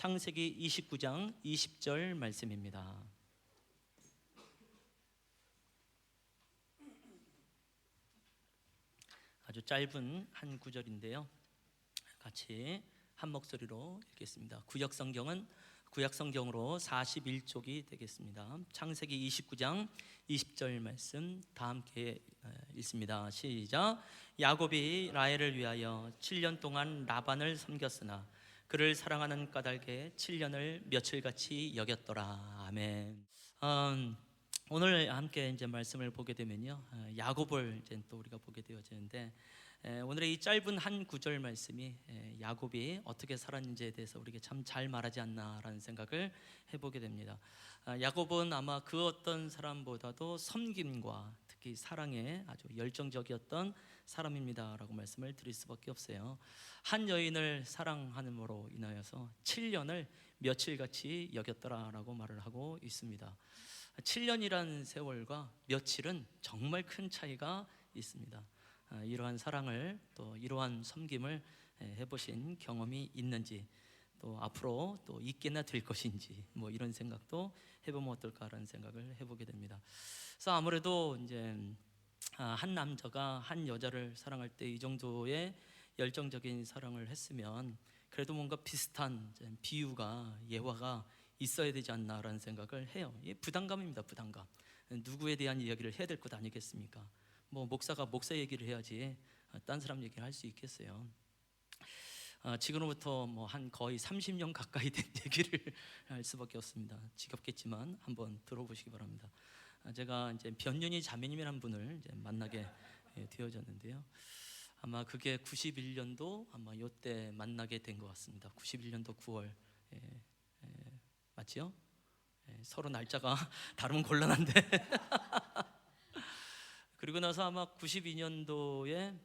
창세기 29장 20절 말씀입니다. 아주 짧은 한 구절인데요, 같이 한 목소리로 읽겠습니다. 구약성경으로 41쪽이 되겠습니다. 창세기 29장 20절 말씀 다 함께 읽습니다. 시작. 야곱이 라헬을 위하여 7년 동안 라반을 섬겼으나 그를 사랑하는 까닭에 7년을 며칠같이 여겼더라. 아멘. 오늘 함께 이제 말씀을 보게 되면요, 야곱을 이제 또 우리가 보게 되어지는데, 오늘의 이 짧은 한 구절 말씀이 야곱이 어떻게 살았는지에 대해서 우리에게 참 잘 말하지 않나라는 생각을 해보게 됩니다. 야곱은 아마 그 어떤 사람보다도 섬김과 특히 사랑에 아주 열정적이었던 사람입니다라고 말씀을 드릴 수밖에 없어요. 한 여인을 사랑함으로 인하여서 7년을 며칠같이 여겼더라라고 말을 하고 있습니다. 7년이라는 세월과 며칠은 정말 큰 차이가 있습니다. 이러한 사랑을, 또 이러한 섬김을 해보신 경험이 있는지, 또 앞으로 또 있게나 될 것인지, 뭐 이런 생각도 해보면 어떨까라는 생각을 해보게 됩니다. 그래서 아무래도 이제 한 남자가 한 여자를 사랑할 때 이 정도의 열정적인 사랑을 했으면 그래도 뭔가 비슷한 비유가, 예화가 있어야 되지 않나라는 생각을 해요. 이게 부담감입니다. 부담감. 누구에 대한 이야기를 해야 될 것 아니겠습니까? 뭐 목사가 목사 얘기를 해야지 딴 사람 얘기를 할 수 있겠어요. 지금부터 뭐 한 거의 30년 가까이 된 얘기를 할 수밖에 없습니다. 지겹겠지만 한번 들어보시기 바랍니다. 제가 이제 변윤희 자매님이라는 분을 이제 만나게 되어졌는데요, 아마 그게 91년도 아마 요때 만나게 된 것 같습니다. 91년도 9월. 맞지요? 서로 날짜가 다르면 곤란한데 그리고 나서 아마 92년도에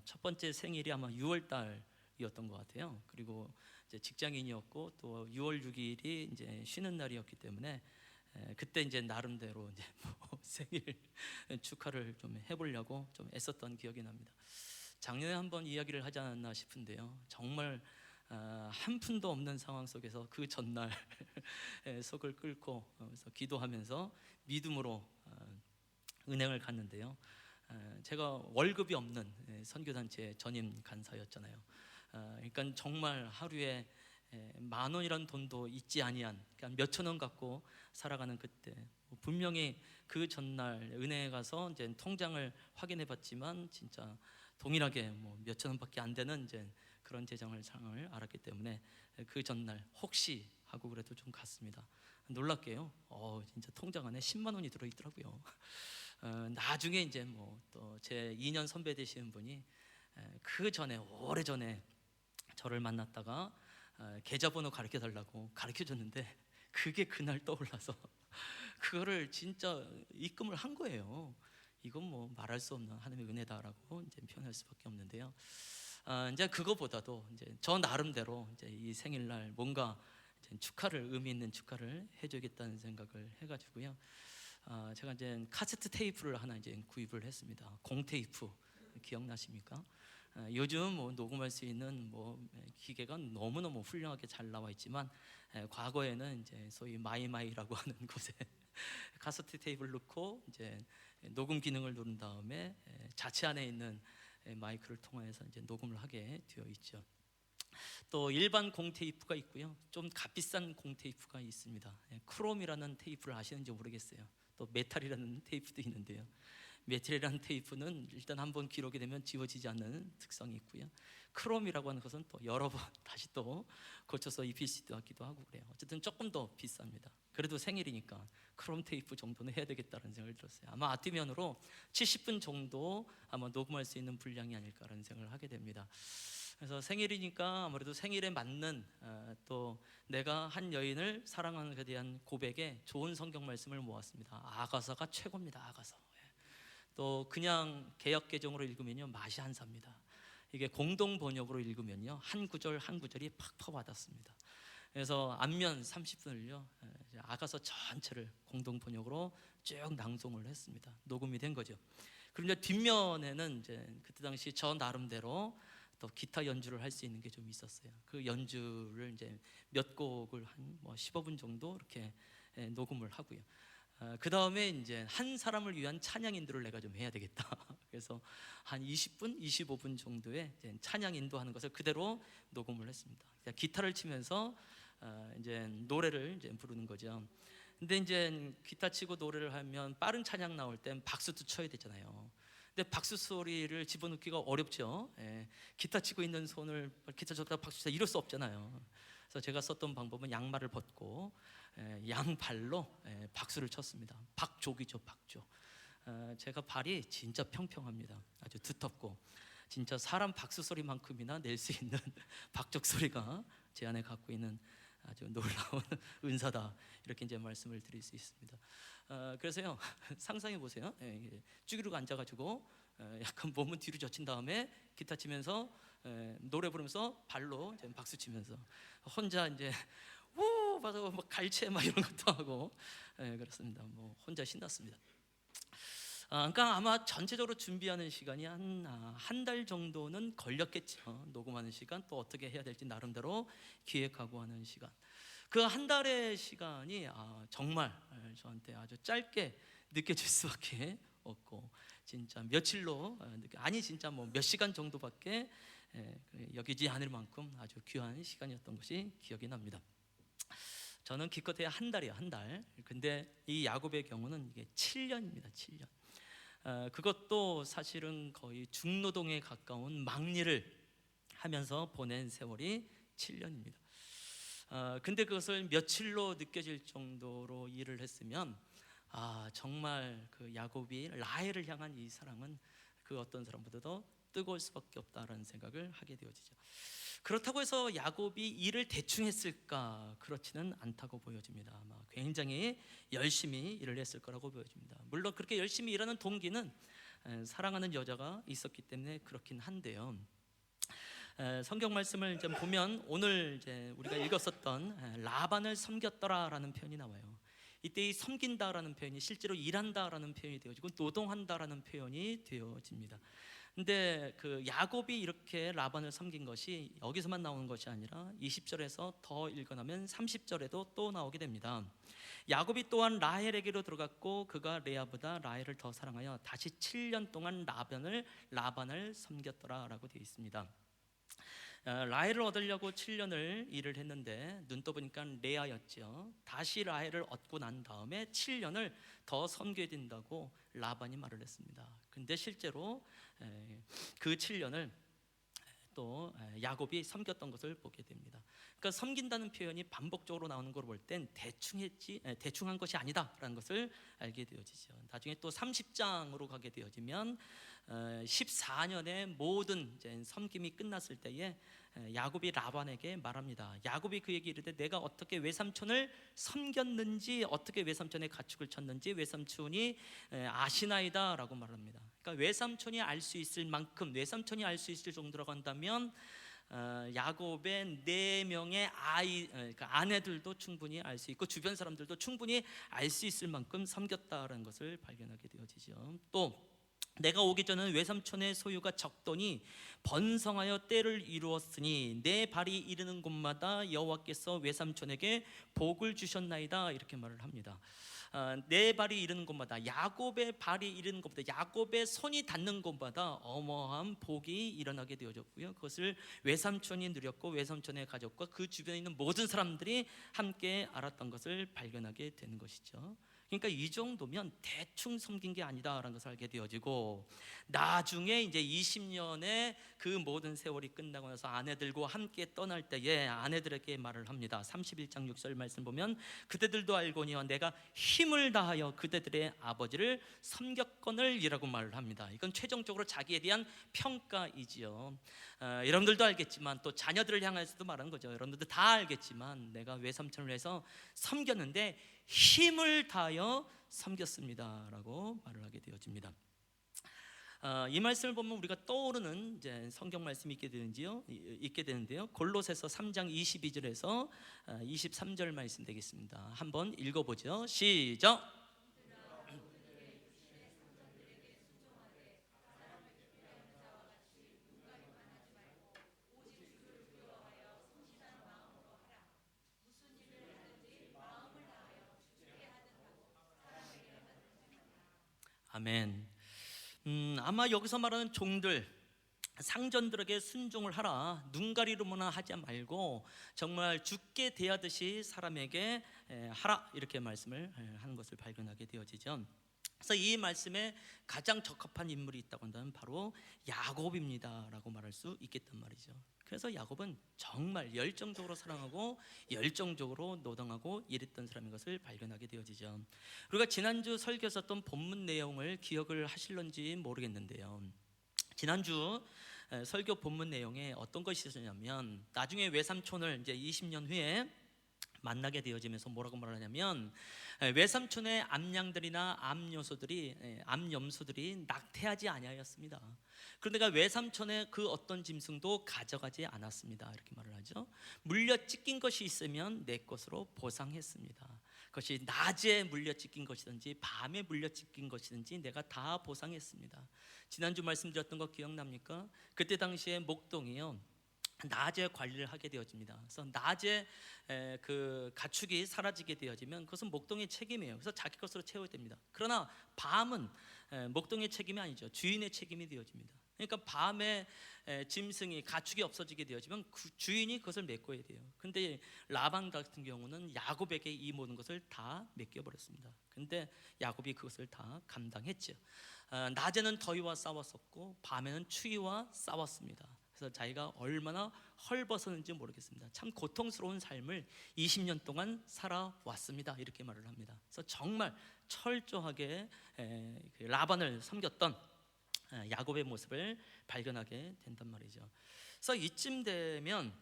첫 번째 생일이 아마 6월 달이었던 것 같아요. 그리고 이제 직장인이었고 또 6월 6일이 이제 쉬는 날이었기 때문에 그때 이제 나름대로 이제 뭐 생일 축하를 좀 해보려고 좀 애썼던 기억이 납니다. 작년에 한번 이야기를 하지 않았나 싶은데요, 정말 한 푼도 없는 상황 속에서 그 전날 속을 끓고 그래서 기도하면서 믿음으로 은행을 갔는데요, 제가 월급이 없는 선교단체 전임 간사였잖아요. 그러니까 정말 하루에 10,000원이라는 돈도 있지 아니한, 그러니까 몇천 원 갖고 살아가는 그때, 분명히 그 전날 은행에 가서 이제 통장을 확인해 봤지만 진짜 동일하게 뭐 몇천 원밖에 안 되는 이제 그런 재정 상황을 알았기 때문에 그 전날 혹시 하고 그래도 좀 갔습니다. 놀랍게요, 진짜 통장 안에 10만 원이 들어있더라고요. 나중에 이제 뭐 또 제 2년 선배 되시는 분이 그 전에, 오래 전에 저를 만났다가 계좌번호 가르쳐 달라고 가르쳐 줬는데 그게 그날 떠올라서 그거를 진짜 입금을 한 거예요. 이건 뭐 말할 수 없는 하나님의 은혜다라고 이제 표현할 수밖에 없는데요. 이제 그거보다도 이제 저 나름대로 이제 이 생일날 뭔가 이제 축하를, 의미 있는 축하를 해주겠다는 생각을 해가지고요. 제가 이제 카세트 테이프를 하나 이제 구입을 했습니다. 공테이프 기억나십니까? 요즘 뭐 녹음할 수 있는 뭐 기계가 너무너무 훌륭하게 잘 나와 있지만, 과거에는 이제 소위 마이마이라고 하는 곳에 카세트 테이프를 넣고 이제 녹음 기능을 누른 다음에 자체 안에 있는 마이크를 통해서 이제 녹음을 하게 되어 있죠. 또 일반 공테이프가 있고요, 좀 값비싼 공테이프가 있습니다. 크롬이라는 테이프를 아시는지 모르겠어요. 또 메탈이라는 테이프도 있는데요, 메탈이라는 테이프는 일단 한번 기록이 되면 지워지지 않는 특성이 있고요, 크롬이라고 하는 것은 또 여러 번 다시 또 고쳐서 입힐 수도 있기도 하고 그래요. 어쨌든 조금 더 비쌉니다. 그래도 생일이니까 크롬 테이프 정도는 해야 되겠다는 생각을 들었어요. 아마 아티면으로 70분 정도 아마 녹음할 수 있는 분량이 아닐까라는 생각을 하게 됩니다. 그래서 생일이니까 아무래도 생일에 맞는 또 내가 한 여인을 사랑하는 것에 대한 고백에 좋은 성경 말씀을 모았습니다. 아가서가 최고입니다. 아가서. 또 그냥 개역 개정으로 읽으면요, 맛이 안 삽니다. 이게 공동 번역으로 읽으면요, 한 구절 한 구절이 팍팍 와닿습니다. 그래서 앞면 30분을요 아가서 전체를 공동 번역으로 쭉 낭송을 했습니다. 녹음이 된 거죠. 그런데 뒷면에는 이제 그때 당시 저 나름대로 또 기타 연주를 할 수 있는 게 좀 있었어요. 그 연주를 이제 몇 곡을 한 15분 정도 이렇게 녹음을 하고요. 그 다음에 이제 한 사람을 위한 찬양 인도를 내가 좀 해야 되겠다. 그래서 한 20분, 25분 정도의 이제 찬양 인도하는 것을 그대로 녹음을 했습니다. 기타를 치면서 이제 노래를 이제 부르는 거죠. 근데 이제 기타 치고 노래를 하면 빠른 찬양 나올 땐 박수도 쳐야 되잖아요. 근데 박수 소리를 집어넣기가 어렵죠. 기타 치고 있는 손을 기타 쳤다 박수 치다 이럴 수 없잖아요. 그래서 제가 썼던 방법은 양말을 벗고 양발로 박수를 쳤습니다. 박족이죠, 박족. 제가 발이 진짜 평평합니다. 아주 두텁고 진짜 사람 박수 소리만큼이나 낼 수 있는 박족 소리가 제 안에 갖고 있는 아주 놀라운 은사다, 이렇게 이제 말씀을 드릴 수 있습니다. 그래서요, 상상해 보세요. 쭈그리고 앉아가지고 약간 몸은 뒤로 젖힌 다음에 기타 치면서 노래 부르면서 발로 이제 박수 치면서 혼자 이제 우 맞아 막 갈채 막 이런 것도 하고 그렇습니다. 혼자 신났습니다. 그러니까 아마 전체적으로 준비하는 시간이 한 달 정도는 걸렸겠죠. 녹음하는 시간, 또 어떻게 해야 될지 나름대로 기획하고 하는 시간. 그 한 달의 시간이 정말 저한테 아주 짧게 느껴질 수밖에 없고, 진짜 며칠로 진짜 몇 시간 정도밖에 여기지 않을 만큼 아주 귀한 시간이었던 것이 기억이 납니다. 저는 기껏해야 한 달이에요, 한 달. 근데 이 야곱의 경우는 이게 7년입니다, 7년. 그것도 사실은 거의 중노동에 가까운 막리를 하면서 보낸 세월이 7년입니다. 근데 그것을 며칠로 느껴질 정도로 일을 했으면 정말 그 야곱이 라헬을 향한 이 사랑은 그 어떤 사람보다도 뜨거울 수밖에 없다라는 생각을 하게 되어지죠. 그렇다고 해서 야곱이 일을 대충 했을까? 그렇지는 않다고 보여집니다. 아마 굉장히 열심히 일을 했을 거라고 보여집니다. 물론 그렇게 열심히 일하는 동기는 사랑하는 여자가 있었기 때문에 그렇긴 한데요. 성경 말씀을 좀 보면 오늘 이제 우리가 읽었었던 라반을 섬겼더라라는 표현이 나와요. 이때 이 섬긴다라는 표현이 실제로 일한다라는 표현이 되어지고 노동한다라는 표현이 되어집니다. 근데 그 야곱이 이렇게 라반을 섬긴 것이 여기서만 나오는 것이 아니라 20절에서 더 읽어나면 30절에도 또 나오게 됩니다. 야곱이 또한 라헬에게로 들어갔고 그가 레아보다 라헬을 더 사랑하여 다시 7년 동안 라반을 섬겼더라라고 되어 있습니다. 라헬을 얻으려고 7년을 일을 했는데 눈 떠보니까 레아였죠. 다시 라헬을 얻고 난 다음에 7년을 더 섬겨야 된다고 라반이 말을 했습니다. 근데 실제로 그 7년을 또 야곱이 섬겼던 것을 보게 됩니다. 그러니까 섬긴다는 표현이 반복적으로 나오는 걸 볼 땐 대충 한 것이 아니다라는 것을 알게 되어지죠. 나중에 또 30장으로 가게 되어지면 14년의 모든 이제 섬김이 끝났을 때에 야곱이 라반에게 말합니다. 야곱이 그에게 이르되 내가 어떻게 외삼촌을 섬겼는지, 어떻게 외삼촌의 가축을 쳤는지 외삼촌이 아시나이다 라고 말합니다. 그러니까 외삼촌이 알 수 있을 만큼, 외삼촌이 알 수 있을 정도라고 한다면 야곱의 4명의 그러니까 아내들도 충분히 알 수 있고 주변 사람들도 충분히 알 수 있을 만큼 섬겼다라는 것을 발견하게 되어지죠. 또 내가 오기 전에는 외삼촌의 소유가 적더니 번성하여 때를 이루었으니 내 발이 이르는 곳마다 여호와께서 외삼촌에게 복을 주셨나이다, 이렇게 말을 합니다. 내 발이 이르는 곳마다, 야곱의 발이 이르는 곳마다, 야곱의 손이 닿는 곳마다 어마어마한 복이 일어나게 되어졌고요. 그것을 외삼촌이 누렸고 외삼촌의 가족과 그 주변에 있는 모든 사람들이 함께 알았던 것을 발견하게 되는 것이죠. 그러니까 이 정도면 대충 섬긴 게 아니다라는 것을 알게 되어지고, 나중에 이제 20년의 그 모든 세월이 끝나고 나서 아내들과 함께 떠날 때에 아내들에게 말을 합니다. 31장 6절 말씀 보면 그대들도 알거니와 내가 힘을 다하여 그대들의 아버지를 섬겼거늘 이라고 말을 합니다. 이건 최종적으로 자기에 대한 평가이지요. 여러분들도 알겠지만 또 자녀들을 향해서도 말하는 거죠. 여러분들도 다 알겠지만 내가 외삼촌을 해서 섬겼는데 힘을 다하여 섬겼습니다 라고 말을 하게 되어집니다. 이 말씀을 보면 우리가 떠오르는 이제 성경 말씀이 있게 되는데요. 골로새서 3장 22절에서 23절 말씀 되겠습니다. 한번 읽어보죠. 시작. 아멘. 아마 여기서 말하는 종들, 상전들에게 순종을 하라, 눈 가리로만 하지 말고 정말 죽게 대하듯이 사람에게 하라, 이렇게 말씀을 하는 것을 발견하게 되어지죠. 그래서 이 말씀에 가장 적합한 인물이 있다고 한다면 바로 야곱입니다라고 말할 수 있겠단 말이죠. 그래서 야곱은 정말 열정적으로 사랑하고 열정적으로 노동하고 이랬던 사람인 것을 발견하게 되어지죠. 우리가 지난주 설교에서 했던 본문 내용을 기억을 하실런지 모르겠는데요, 지난주 설교 본문 내용에 어떤 것이 있었냐면, 나중에 외삼촌을 이제 20년 후에 만나게 되어지면서 뭐라고 말하냐면, 외삼촌의 암양들이나 암염소들이 낙태하지 아니하였습니다. 그런데 외삼촌의 그 어떤 짐승도 가져가지 않았습니다, 이렇게 말을 하죠. 물려 찢긴 것이 있으면 내 것으로 보상했습니다. 그것이 낮에 물려 찢긴 것이든지 밤에 물려 찢긴 것이든지 내가 다 보상했습니다. 지난주 말씀드렸던 거 기억납니까? 그때 당시에 목동이요, 낮에 관리를 하게 되어집니다. 그래서 낮에 그 가축이 사라지게 되어지면 그것은 목동의 책임이에요. 그래서 자기 것으로 채워야 됩니다. 그러나 밤은 목동의 책임이 아니죠. 주인의 책임이 되어집니다. 그러니까 밤에 짐승이, 가축이 없어지게 되어지면 그 주인이 그것을 메꿔야 돼요. 근데 라반 같은 경우는 야곱에게 이 모든 것을 다 맡겨버렸습니다. 근데 야곱이 그것을 다 감당했죠. 낮에는 더위와 싸웠었고 밤에는 추위와 싸웠습니다. 그래서 자기가 얼마나 헐벗었는지 모르겠습니다. 참 고통스러운 삶을 20년 동안 살아왔습니다, 이렇게 말을 합니다. 그래서 정말 철저하게 라반을 섬겼던 야곱의 모습을 발견하게 된단 말이죠. 그래서 이쯤 되면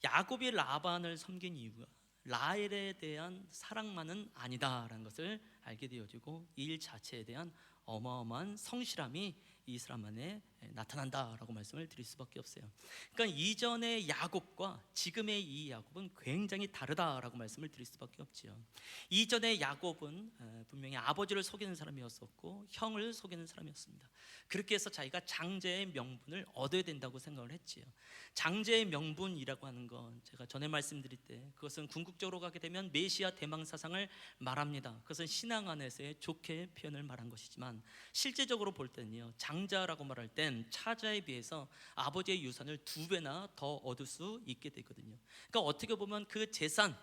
야곱이 라반을 섬긴 이유가 라헬에 대한 사랑만은 아니다라는 것을 알게 되어지고, 이 일 자체에 대한 어마어마한 성실함이 이 사람 안에 나타난다라고 말씀을 드릴 수밖에 없어요. 그러니까 이전의 야곱과 지금의 이 야곱은 굉장히 다르다라고 말씀을 드릴 수밖에 없지요. 이전의 야곱은 분명히 아버지를 속이는 사람이었었고 형을 속이는 사람이었습니다. 그렇게 해서 자기가 장제의 명분을 얻어야 된다고 생각을 했지요. 장제의 명분이라고 하는 건 제가 전에 말씀드릴 때 그것은 궁극적으로 가게 되면 메시아 대망 사상을 말합니다. 그것은 신앙 안에서의 좋게 표현을 말한 것이지만, 실제적으로 볼 때는요, 장자라고 말할 땐 차자에 비해서 아버지의 유산을 2배나 더 얻을 수 있게 되거든요. 그러니까 어떻게 보면 그 재산,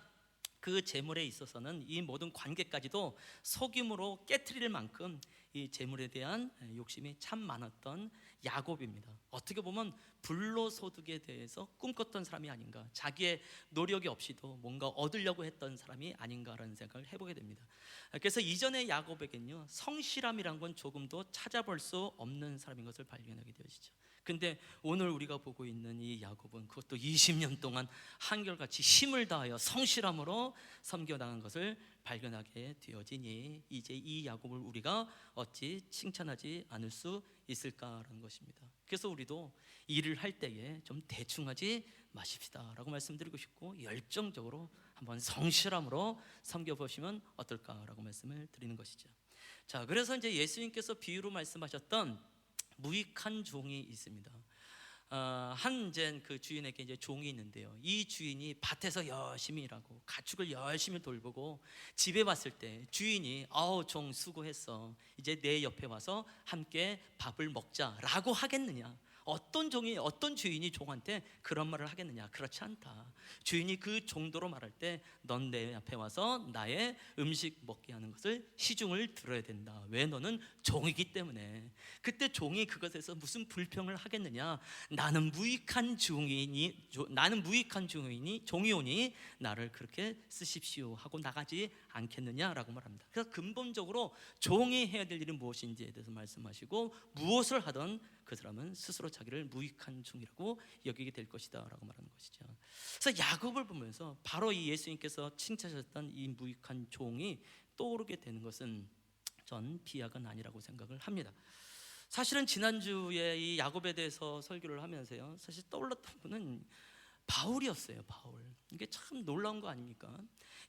그 재물에 있어서는 이 모든 관계까지도 속임으로 깨트릴 만큼 이 재물에 대한 욕심이 참 많았던 야곱입니다. 어떻게 보면 불로소득에 대해서 꿈꿨던 사람이 아닌가, 자기의 노력이 없이도 뭔가 얻으려고 했던 사람이 아닌가라는 생각을 해보게 됩니다. 그래서 이전의 야곱에겐요, 성실함이란 건 조금도 찾아볼 수 없는 사람인 것을 발견하게 되어지죠. 근데 오늘 우리가 보고 있는 이 야곱은 그것도 20년 동안 한결같이 힘을 다하여 성실함으로 섬겨나간 것을 발견하게 되어지니, 이제 이 야곱을 우리가 어찌 칭찬하지 않을 수 있을까라는 것입니다. 그래서 우리도 일을 할 때에 좀 대충 하지 마십시다 라고 말씀드리고 싶고, 열정적으로 한번 성실함으로 섬겨보시면 어떨까라고 말씀을 드리는 것이죠. 자, 그래서 이제 예수님께서 비유로 말씀하셨던 무익한 종이 있습니다. 한 이제 그 주인에게 이제 종이 있는데요, 이 주인이 밭에서 열심히 일하고 가축을 열심히 돌보고 집에 왔을 때 주인이 아우 종 수고했어, 이제 내 옆에 와서 함께 밥을 먹자라고 하겠느냐? 어떤 종이, 어떤 주인이 종한테 그런 말을 하겠느냐? 그렇지 않다. 주인이 그 정도로 말할 때 넌 내 앞에 와서 나의 음식 먹게 하는 것을 시중을 들어야 된다. 왜? 너는 종이기 때문에. 그때 종이 그것에서 무슨 불평을 하겠느냐? 나는 무익한 종이니 종이오니 나를 그렇게 쓰십시오 하고 나가지 않겠느냐라고 말합니다. 그래서 근본적으로 종이 해야 될 일은 무엇인지에 대해서 말씀하시고, 무엇을 하든 그 사람은 스스로 자기를 무익한 종이라고 여기게 될 것이다 라고 말하는 것이죠. 그래서 야곱을 보면서 바로 이 예수님께서 칭찬하셨던 이 무익한 종이 떠오르게 되는 것은 전 비약은 아니라고 생각을 합니다. 사실은 지난주에 이 야곱에 대해서 설교를 하면서요, 사실 떠올랐던 분은 바울이었어요. 바울. 이게 참 놀라운 거 아닙니까?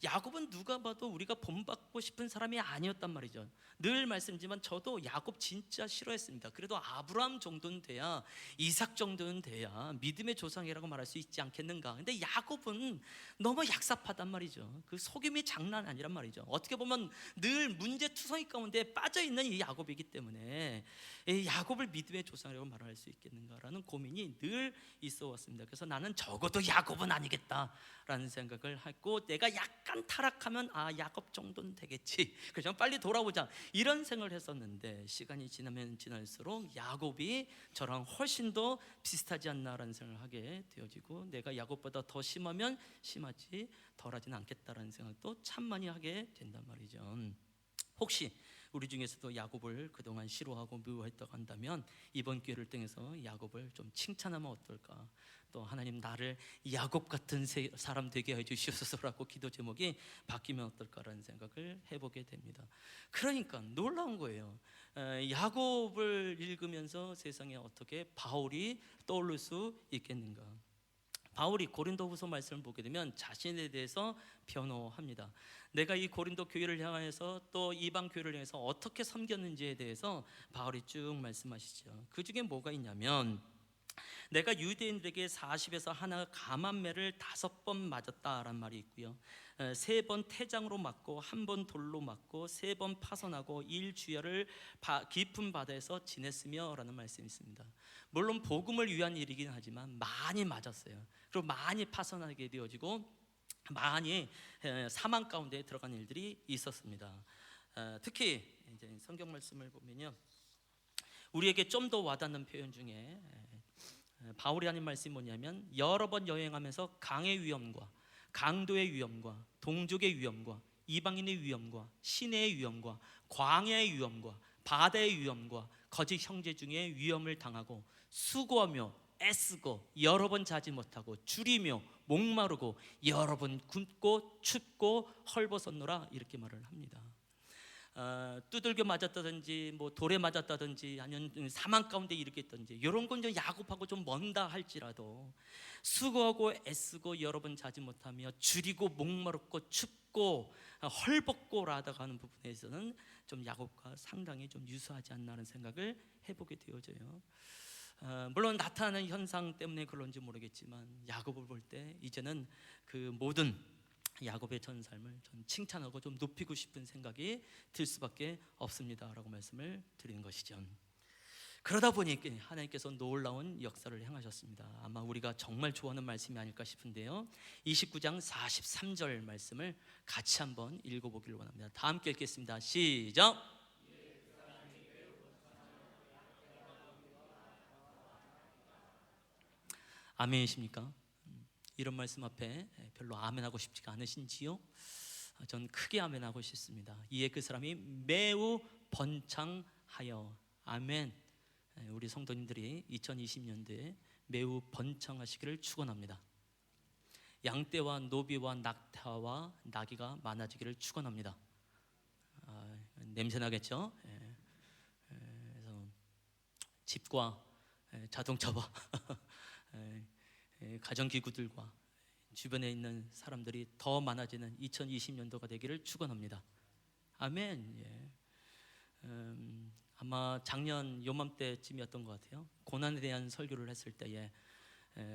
야곱은 누가 봐도 우리가 본받고 싶은 사람이 아니었단 말이죠. 늘 말씀드리지만 저도 야곱 진짜 싫어했습니다. 그래도 아브라함 정도는 돼야, 이삭 정도는 돼야 믿음의 조상이라고 말할 수 있지 않겠는가. 근데 야곱은 너무 얍삽하단 말이죠. 그 속임이 장난 아니란 말이죠. 어떻게 보면 늘 문제투성이 가운데 빠져있는 이 야곱이기 때문에 이 야곱을 믿음의 조상이라고 말할 수 있겠는가라는 고민이 늘 있어 왔습니다. 그래서 나는 적어도 야곱은 아니겠다라는 생각을 했고, 내가 약간 타락하면 야곱 정도는 되겠지, 그래서 빨리 돌아오자, 이런 생각을 했었는데, 시간이 지나면 지날수록 야곱이 저랑 훨씬 더 비슷하지 않나라는 생각을 하게 되어지고, 내가 야곱보다 더 심하면 심하지 덜하지는 않겠다라는 생각도 참 많이 하게 된단 말이죠. 혹시 우리 중에서도 야곱을 그동안 싫어하고 미워했다고 한다면 이번 기회를 통해서 야곱을 좀 칭찬하면 어떨까? 또 하나님 나를 야곱 같은 사람 되게 해주시옵소서라고 기도 제목이 바뀌면 어떨까라는 생각을 해보게 됩니다. 그러니까 놀라운 거예요. 야곱을 읽으면서 세상에 어떻게 바울이 떠오를 수 있겠는가? 바울이 고린도후서 말씀을 보게 되면 자신에 대해서 변호합니다. 내가 이 고린도 교회를 향해서 또 이방 교회를 향해서 어떻게 섬겼는지에 대해서 바울이 쭉 말씀하시죠. 그 중에 뭐가 있냐면, 내가 유대인들에게 40에서 하나 가만매를 5번 맞았다라는 말이 있고요, 3번 태장으로 맞고 1번 돌로 맞고 3번 파선하고 일주야를 깊은 바다에서 지냈으며 라는 말씀이 있습니다. 물론 복음을 위한 일이긴 하지만 많이 맞았어요. 그리고 많이 파선하게 되어지고 많이 사망 가운데 들어간 일들이 있었습니다. 특히 이제 성경 말씀을 보면요, 우리에게 좀 더 와닿는 표현 중에 바울이 하는 말씀이 뭐냐면, 여러 번 여행하면서 강의 위험과 강도의 위험과 동족의 위험과 이방인의 위험과 시내의 위험과 광야의 위험과 바다의 위험과 거짓 형제 중에 위험을 당하고 수고하며 애쓰고 여러 번 자지 못하고 줄이며 목마르고 여러 번 굶고 춥고 헐벗었노라, 이렇게 말을 합니다. 두들겨 맞았다든지 뭐 돌에 맞았다든지 아니면 사망 가운데 이르겠든지 이런 건 좀 야곱하고 좀 먼다 할지라도 수고하고 애쓰고 여러 번 자지 못하며 줄이고 목마르고 춥고 헐벗고라다가 하는 부분에서는 좀 야곱과 상당히 좀 유사하지 않나 하는 생각을 해보게 되어져요. 물론 나타나는 현상 때문에 그런지 모르겠지만 야곱을 볼 때 이제는 그 모든 야곱의 전 삶을 전 칭찬하고 좀 높이고 싶은 생각이 들 수밖에 없습니다라고 말씀을 드리는 것이죠. 그러다 보니 하나님께서 놀라운 역사를 행하셨습니다. 아마 우리가 정말 좋아하는 말씀이 아닐까 싶은데요, 29장 43절 말씀을 같이 한번 읽어보기를 원합니다. 다 함께 읽겠습니다. 시작. 아멘이십니까? 이런 말씀 앞에 별로 아멘하고 싶지가 않으신지요? 전 크게 아멘하고 싶습니다. 이에 그 사람이 매우 번창하여. 아멘. 우리 성도님들이 2020년도에 매우 번창하시기를 축원합니다. 양떼와 노비와 낙타와 나귀가 많아지기를 축원합니다. 냄새 나겠죠? 그래서 집과 자동차와 가정기구들과 주변에 있는 사람들이 더 많아지는 2020년도가 되기를 축원합니다. 아멘. 아마 작년 요맘때쯤이었던 것 같아요. 고난에 대한 설교를 했을 때에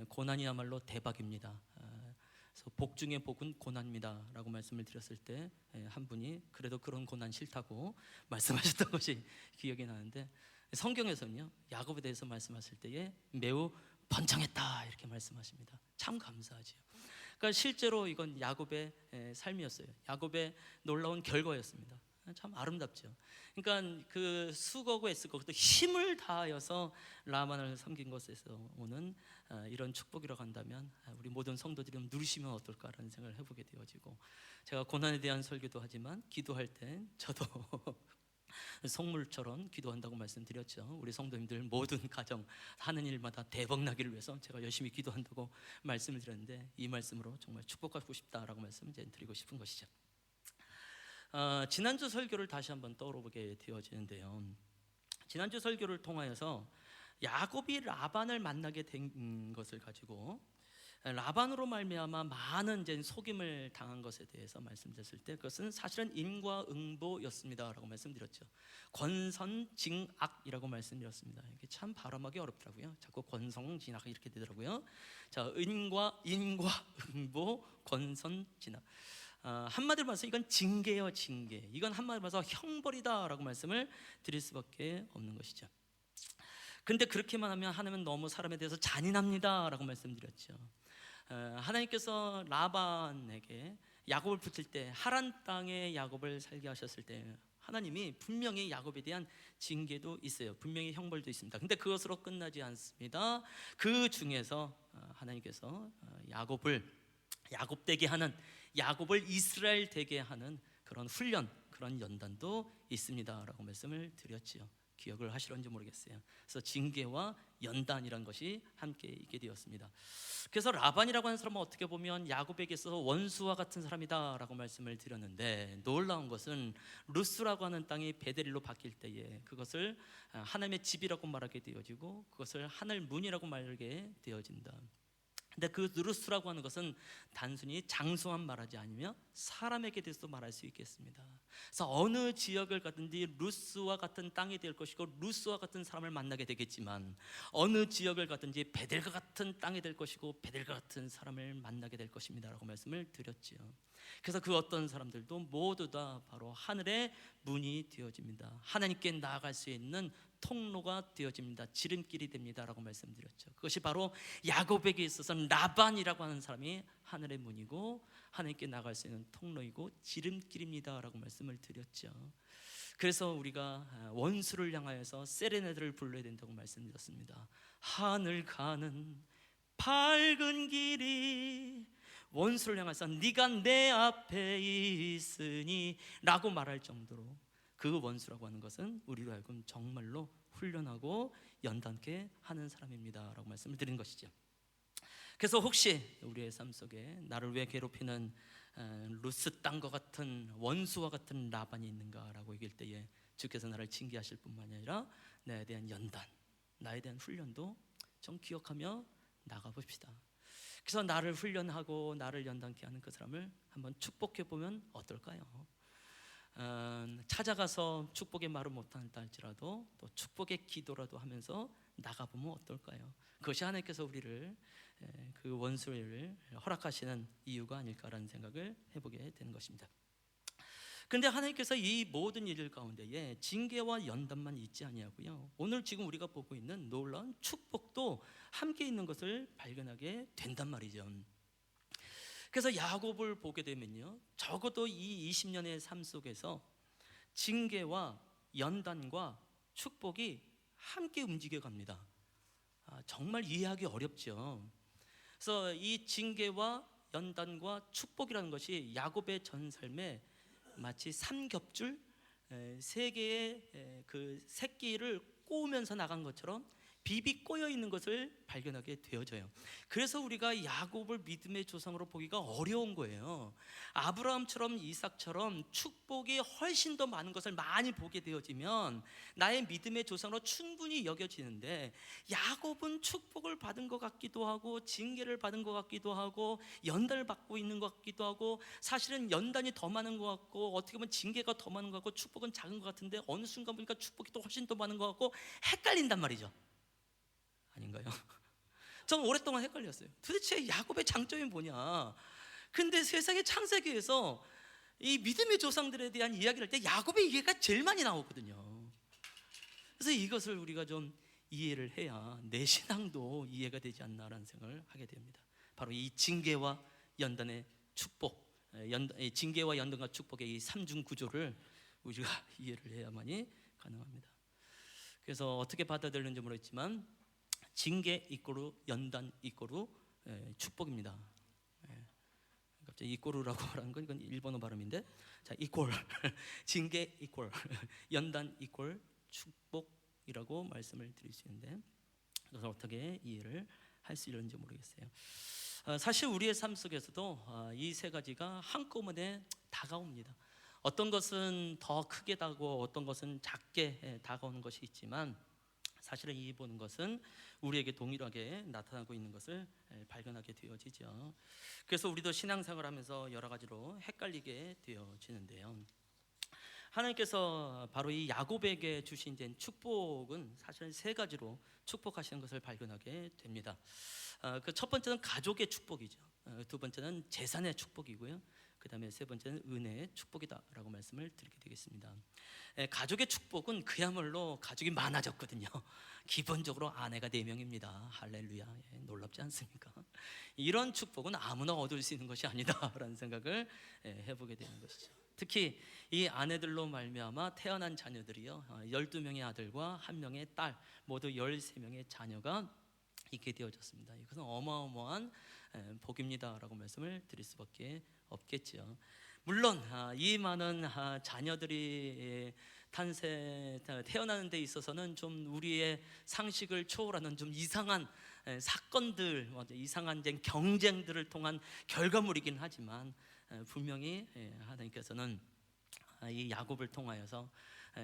고난이야말로 대박입니다. 그래서 복 중에 복은 고난입니다 라고 말씀을 드렸을 때 한 분이 그래도 그런 고난 싫다고 말씀하셨던 것이 기억이 나는데, 성경에서는요 야곱에 대해서 말씀하실 때에 매우 번창했다 이렇게 말씀하십니다. 참 감사하지요. 그러니까 실제로 이건 야곱의 삶이었어요. 야곱의 놀라운 결과였습니다. 참 아름답죠. 그러니까 그 수고하고 애쓰고 또 힘을 다하여서 라반을 섬긴 것에서 오는 이런 축복이라고 한다면 우리 모든 성도들이 누리시면 어떨까라는 생각을 해보게 되어지고, 제가 고난에 대한 설교도 하지만 기도할 때 저도 성물처럼 기도한다고 말씀드렸죠. 우리 성도님들 모든 가정 하는 일마다 대박 나기를 위해서 제가 열심히 기도한다고 말씀을 드렸는데, 이 말씀으로 정말 축복하고 싶다라고 말씀을 드리고 싶은 것이죠. 지난주 설교를 다시 한번 떠올려보게 되어지는데요, 지난주 설교를 통하여서 야곱이 라반을 만나게 된 것을 가지고 라반으로 말미암아 많은 이제 속임을 당한 것에 대해서 말씀드렸을 때 그것은 사실은 인과응보였습니다라고 말씀드렸죠. 권선징악이라고 말씀드렸습니다. 이게 참 발음하기 어렵더라고요. 자꾸 권성징악 이렇게 되더라고요. 자, 인과응보, 권선징악. 한마디로 말해서 이건 징계예요, 징계. 이건 한마디로 말해서 형벌이다라고 말씀을 드릴 수밖에 없는 것이죠. 근데 그렇게만 하면 하나님은 너무 사람에 대해서 잔인합니다라고 말씀드렸죠. 하나님께서 라반에게 야곱을 붙일 때 하란 땅에 야곱을 살게 하셨을 때 하나님이 분명히 야곱에 대한 징계도 있어요. 분명히 형벌도 있습니다. 근데 그것으로 끝나지 않습니다. 그 중에서 하나님께서 야곱을 야곱 되게 하는, 야곱을 이스라엘 되게 하는 그런 훈련, 그런 연단도 있습니다라고 말씀을 드렸지요. 기억을 하시는지 모르겠어요. 그래서 징계와 연단이란 것이 함께 있게 되었습니다. 그래서 라반이라고 하는 사람은 어떻게 보면 야곱에게 있어서 원수와 같은 사람이다라고 말씀을 드렸는데, 놀라운 것은 루스라고 하는 땅이 베델로 바뀔 때에 그것을 하나님의 집이라고 말하게 되어지고 그것을 하늘 문이라고 말하게 되어진다. 근데 그 루스라고 하는 것은 단순히 장소만 말하지 않으며 사람에게 대해서도 말할 수 있겠습니다. 그래서 어느 지역을 가든지 루스와 같은 땅이 될 것이고 루스와 같은 사람을 만나게 되겠지만, 어느 지역을 가든지 베델과 같은 땅이 될 것이고 베델과 같은 사람을 만나게 될 것입니다 라고 말씀을 드렸지요. 그래서 그 어떤 사람들도 모두 다 바로 하늘의 문이 되어집니다. 하나님께 나아갈 수 있는 통로가 되어집니다. 지름길이 됩니다 라고 말씀드렸죠. 그것이 바로 야곱에게 있어서는 라반이라고 하는 사람이 하늘의 문이고 하나님께 나갈 수 있는 통로이고 지름길입니다 라고 말씀을 드렸죠. 그래서 우리가 원수를 향하여서 세레나데를 불러야 된다고 말씀드렸습니다. 하늘 가는 밝은 길이, 원수를 향해서 네가 내 앞에 있으니 라고 말할 정도로 그 원수라고 하는 것은 우리로 하여금 정말로 훈련하고 연단케 하는 사람입니다 라고 말씀을 드린 것이죠. 그래서 혹시 우리의 삶 속에 나를 왜 괴롭히는 루스 땅과 같은 원수와 같은 라반이 있는가라고 얘기할 때에 주께서 나를 징계하실 뿐만이 아니라 나에 대한 연단, 나에 대한 훈련도 좀 기억하며 나가봅시다. 그래서 나를 훈련하고 나를 연단케 하는 그 사람을 한번 축복해 보면 어떨까요? 찾아가서 축복의 말을 못한다 할지라도 또 축복의 기도라도 하면서 나가보면 어떨까요? 그것이 하나님께서 우리를 그 원수를 허락하시는 이유가 아닐까라는 생각을 해보게 되는 것입니다. 그런데 하나님께서 이 모든 일들 가운데에 징계와 연단만 있지 아니하고요, 오늘 지금 우리가 보고 있는 놀라운 축복도 함께 있는 것을 발견하게 된단 말이죠. 그래서 야곱을 보게 되면요, 적어도 이 20년의 삶 속에서 징계와 연단과 축복이 함께 움직여 갑니다. 정말 이해하기 어렵죠. 그래서 이 징계와 연단과 축복이라는 것이 야곱의 전 삶에 마치 삼겹줄 세 개의 그 새끼를 꼬우면서 나간 것처럼 비비 꼬여 있는 것을 발견하게 되어져요. 그래서 우리가 야곱을 믿음의 조상으로 보기가 어려운 거예요. 아브라함처럼 이삭처럼 축복이 훨씬 더 많은 것을 많이 보게 되어지면 나의 믿음의 조상으로 충분히 여겨지는데, 야곱은 축복을 받은 것 같기도 하고 징계를 받은 것 같기도 하고 연단을 받고 있는 것 같기도 하고, 사실은 연단이 더 많은 것 같고 어떻게 보면 징계가 더 많은 것 같고 축복은 작은 것 같은데 어느 순간 보니까 축복이 또 훨씬 더 많은 것 같고 헷갈린단 말이죠. 아닌가요? 저는 오랫동안 헷갈렸어요. 도대체 야곱의 장점이 뭐냐? 근데 세상의 창세기에서 이 믿음의 조상들에 대한 이야기를 할 때 야곱의 이해가 제일 많이 나오거든요. 그래서 이것을 우리가 좀 이해를 해야 내 신앙도 이해가 되지 않나라는 생각을 하게 됩니다. 바로 이 징계와 연단의 축복, 징계와 연단과 축복의 이 삼중 구조를 우리가 이해를 해야만이 가능합니다. 그래서 어떻게 받아들이는지 모르겠지만 징계 이꼬르 연단 이꼬르 축복입니다. 갑자기 이꼬르라고 말하는 건 이건 일본어 발음인데, 자, 이꼴 징계 이꼴 연단 이꼴 축복이라고 말씀을 드릴 수 있는데, 그래서 어떻게 이해를 할 수 있는지 모르겠어요. 사실 우리의 삶 속에서도 이 세 가지가 한꺼번에 다가옵니다. 어떤 것은 더 크게 다가오고 어떤 것은 작게 다가오는 것이 있지만, 사실은 이 보는 것은 우리에게 동일하게 나타나고 있는 것을 발견하게 되어지죠. 그래서 우리도 신앙생활하면서 여러 가지로 헷갈리게 되어지는데요. 하나님께서 바로 이 야곱에게 주신 축복은 사실은 세 가지로 축복하시는 것을 발견하게 됩니다. 그 첫 번째는 가족의 축복이죠. 두 번째는 재산의 축복이고요. 그 다음에 세 번째는 은혜의 축복이다라고 말씀을 드리게 되겠습니다. 가족의 축복은 그야말로 가족이 많아졌거든요. 기본적으로 아내가 4명입니다. 할렐루야. 놀랍지 않습니까? 이런 축복은 아무나 얻을 수 있는 것이 아니다라는 생각을 해보게 되는 것이죠. 특히 이 아내들로 말미암아 태어난 자녀들이요, 12명의 아들과 1명의 딸, 모두 13명의 자녀가 있게 되어졌습니다. 이것은 어마어마한 복입니다라고 말씀을 드릴 수밖에 없겠죠. 물론 이 많은 자녀들이 태어나는 데 있어서는 좀 우리의 상식을 초월하는 좀 이상한 사건들, 이상한 경쟁들을 통한 결과물이긴 하지만 분명히 하나님께서는 이 야곱을 통하여서